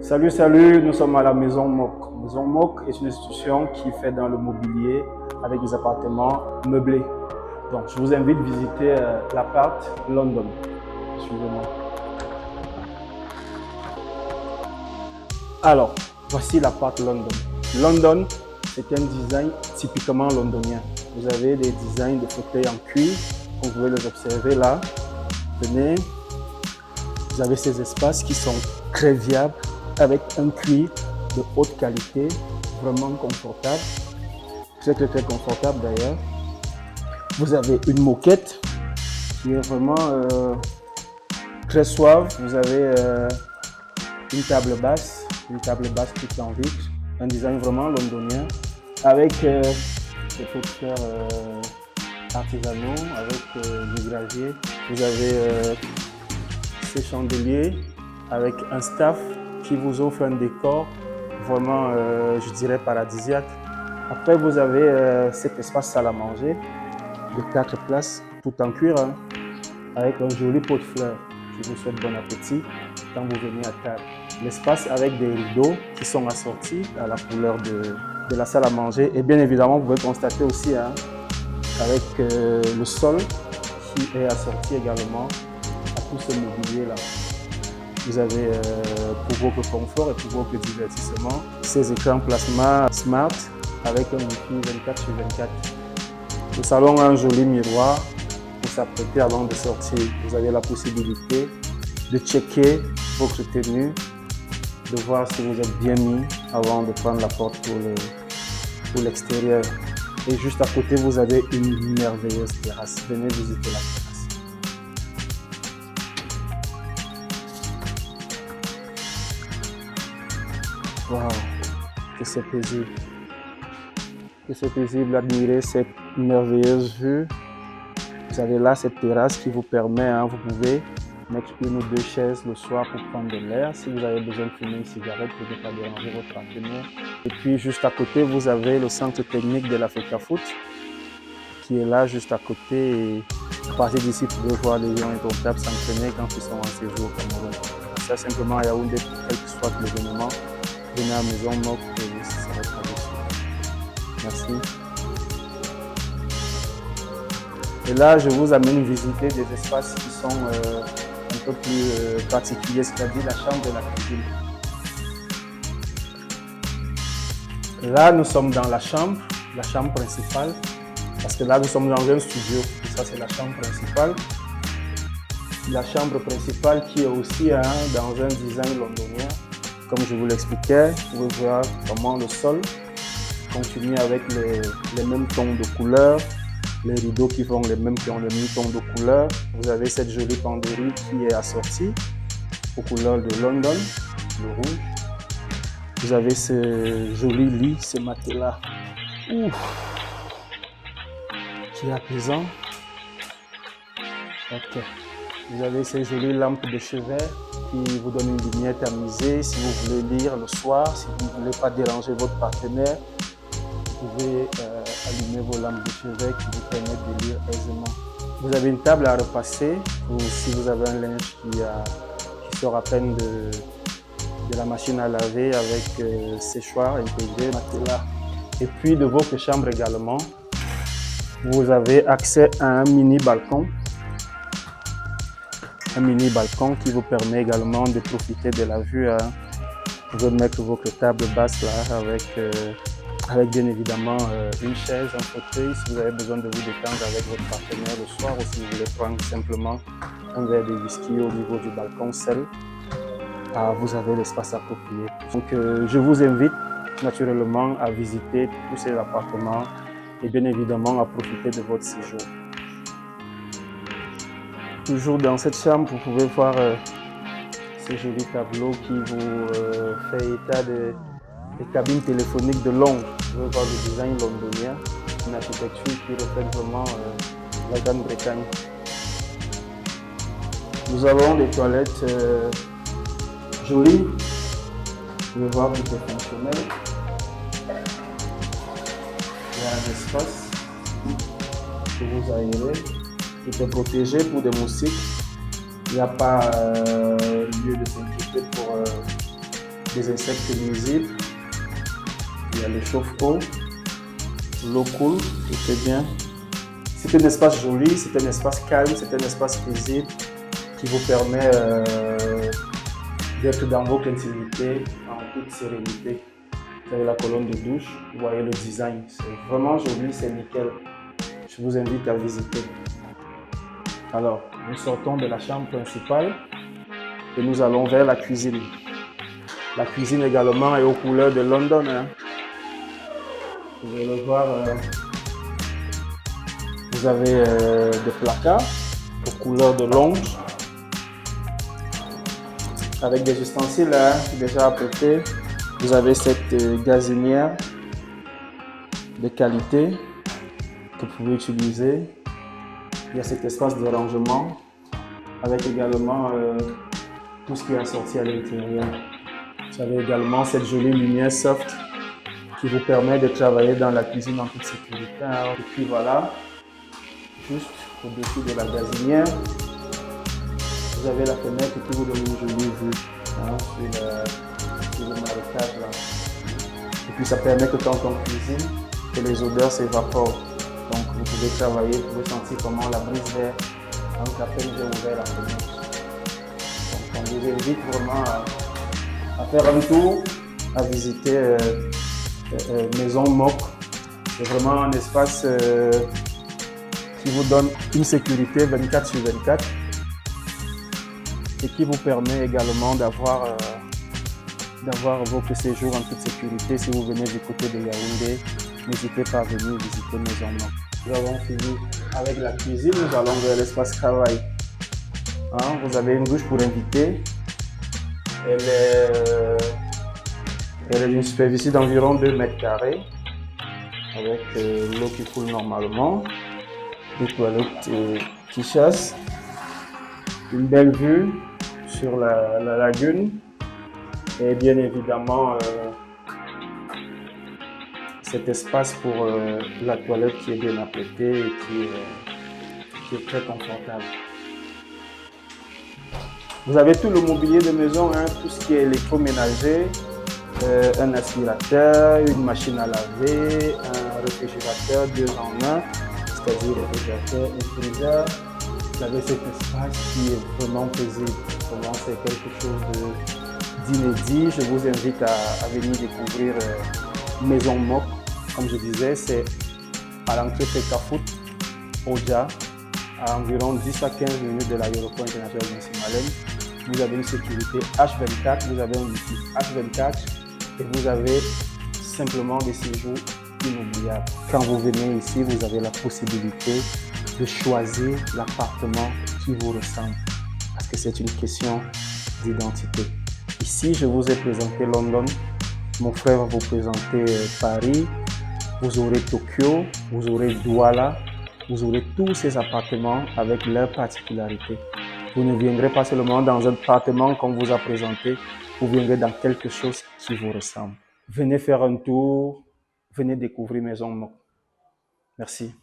Salut, nous sommes à la Maison Mock. Maison Mock est une institution qui fait dans le mobilier avec des appartements meublés. Donc, je vous invite à visiter l'appart London. Suivez-moi. Alors, voici l'appart London. London, c'est un design typiquement londonien. Vous avez des designs de fauteuils en cuir, vous pouvez les observer là. Tenez, vous avez ces espaces qui sont très viables avec un cuir de haute qualité, vraiment confortable, très confortable d'ailleurs. Vous avez une moquette qui est vraiment très suave. Vous avez une table basse toute en vitre, un design vraiment londonien avec des porteurs artisanaux, avec du gravier. Vous avez ces chandeliers avec un staff qui vous offre un décor vraiment, je dirais, paradisiaque. Après, vous avez cet espace salle à manger de 4 places, tout en cuir, hein, avec un joli pot de fleurs qui vous souhaite bon appétit quand vous venez à table. L'espace avec des rideaux qui sont assortis à la couleur de la salle à manger. Et bien évidemment, vous pouvez constater aussi hein, avec le sol qui est assorti également à tout ce mobilier-là. Vous avez pour votre confort et pour votre divertissement ces écrans plasma smart avec un Wi-Fi 24/24. Le salon a un joli miroir pour s'apprêter avant de sortir. Vous avez la possibilité de checker votre tenue, de voir si vous êtes bien mis avant de prendre la porte pour l'extérieur. Et juste à côté, vous avez une merveilleuse terrasse. Venez visiter la terrasse. Waouh, que c'est paisible. Que c'est paisible d'admirer cette merveilleuse vue. Vous avez là cette terrasse qui vous permet, hein, vous pouvez mettre une ou deux chaises le soir pour prendre de l'air. Si vous avez besoin de fumer une cigarette, vous ne pouvez pas déranger votre partenaire. Et puis juste à côté, vous avez le centre technique de la FECAFOOT qui est là juste à côté. Et à partir d'ici, vous pouvez voir les gens indomptables s'entraîner quand ils sont en séjour au Cameroun. Ça simplement à Yaoundé, quel que soit l'événement. Venez à la Maison Mock et ça va être avec. Merci. Et là, je vous amène visiter des espaces qui sont un peu plus particuliers, c'est-à-dire la chambre et la cuisine. Là, nous sommes dans la chambre principale, parce que là, nous sommes dans un studio. Et ça, c'est la chambre principale. La chambre principale qui est aussi hein, dans un design londonien. Comme je vous l'expliquais, vous pouvez voir comment le sol continue avec les mêmes tons de couleurs, les rideaux qui ont les mêmes tons de couleurs. Vous avez cette jolie penderie qui est assortie aux couleurs de London, le rouge. Vous avez ce joli lit, ce matelas qui est apaisant. Ok. Vous avez ces jolies lampes de chevet qui vous donnent une lumière tamisée. Si vous voulez lire le soir, si vous ne voulez pas déranger votre partenaire, vous pouvez allumer vos lampes de chevet qui vous permettent de lire aisément. Vous avez une table à repasser ou si vous avez un linge qui sort à peine de la machine à laver avec séchoir intégré, matelas. Et puis de votre chambre également, vous avez accès à un mini balcon. Un mini balcon qui vous permet également de profiter de la vue. Hein. Vous pouvez mettre votre table basse là avec bien évidemment une chaise, un fauteuil si vous avez besoin de vous détendre avec votre partenaire le soir ou si vous voulez prendre simplement un verre de whisky au niveau du balcon seul. Vous avez l'espace approprié. Donc je vous invite naturellement à visiter tous ces appartements et bien évidemment à profiter de votre séjour. Toujours dans cette chambre, vous pouvez voir ces jolis tableaux qui vous fait état des cabines téléphoniques de Londres. Vous pouvez voir le design londonien, une architecture qui reflète vraiment la Grande-Bretagne. Nous avons des toilettes jolies. Vous pouvez voir tout est fonctionnel. Il y a un espace pour vous aérer. Tout est protégé pour des moustiques. Il n'y a pas lieu de s'inquiéter des insectes nuisibles. Il y a le chauffe-eau, l'eau coule, tout est bien. C'est un espace joli, c'est un espace calme, c'est un espace paisible qui vous permet d'être dans votre intimité en toute sérénité. Vous avez la colonne de douche, vous voyez le design, c'est vraiment joli, c'est nickel. Je vous invite à visiter. Alors, nous sortons de la chambre principale et nous allons vers la cuisine. La cuisine également est aux couleurs de London. Hein. Vous allez le voir, vous avez des placards aux couleurs de Londres avec des ustensiles hein, déjà apprêtés. Vous avez cette gazinière de qualité que vous pouvez utiliser. Il y a cet espace de rangement avec également tout ce qui est assorti à l'intérieur. Vous avez également cette jolie lumière soft qui vous permet de travailler dans la cuisine en toute sécurité. Et puis voilà, juste au-dessus de la gazinière, vous avez la fenêtre qui vous donne une jolie vue hein, sur le marécage là. Et puis ça permet que quand on cuisine, que les odeurs s'évaporent. Donc vous pouvez travailler, vous pouvez sentir comment la brise vert, donc à peine j'ai ouvert la fenêtre. Donc on vous invite vraiment à faire un tour, à visiter Maison Mok. C'est vraiment un espace qui vous donne une sécurité 24 sur 24 et qui vous permet également d'avoir votre séjour en toute sécurité. Si vous venez du côté de Yaoundé, n'hésitez pas à venir visiter Maison Mok. Nous avons fini avec la cuisine, nous allons vers l'espace travail. Hein, vous avez une douche pour inviter. Elle est d'une superficie d'environ 2 mètres carrés avec l'eau qui coule normalement, des toilettes qui chassent, une belle vue sur la lagune et bien évidemment cet espace pour la toilette qui est bien apprêtée et qui est très confortable. Vous avez tout le mobilier de maison, hein, tout ce qui est électroménager, un aspirateur, une machine à laver, un réfrigérateur 2 en 1, c'est-à-dire réfrigérateur et freezer. Vous avez cet espace qui est vraiment paisible. Vraiment, c'est quelque chose d'inédit. Je vous invite à venir découvrir Maison Mok. Comme je disais, c'est à l'entrée Fekafoot, Oja, à environ 10 à 15 minutes de l'aéroport international de Simalène. Vous avez une sécurité H24, vous avez un wifi H24 et vous avez simplement des séjours inoubliables. Quand vous venez ici, vous avez la possibilité de choisir l'appartement qui vous ressemble parce que c'est une question d'identité. Ici, je vous ai présenté London, mon frère va vous présenter Paris, vous aurez Tokyo, vous aurez Douala, vous aurez tous ces appartements avec leurs particularités. Vous ne viendrez pas seulement dans un appartement qu'on vous a présenté, vous viendrez dans quelque chose qui vous ressemble. Venez faire un tour, venez découvrir Maison Mok. Merci.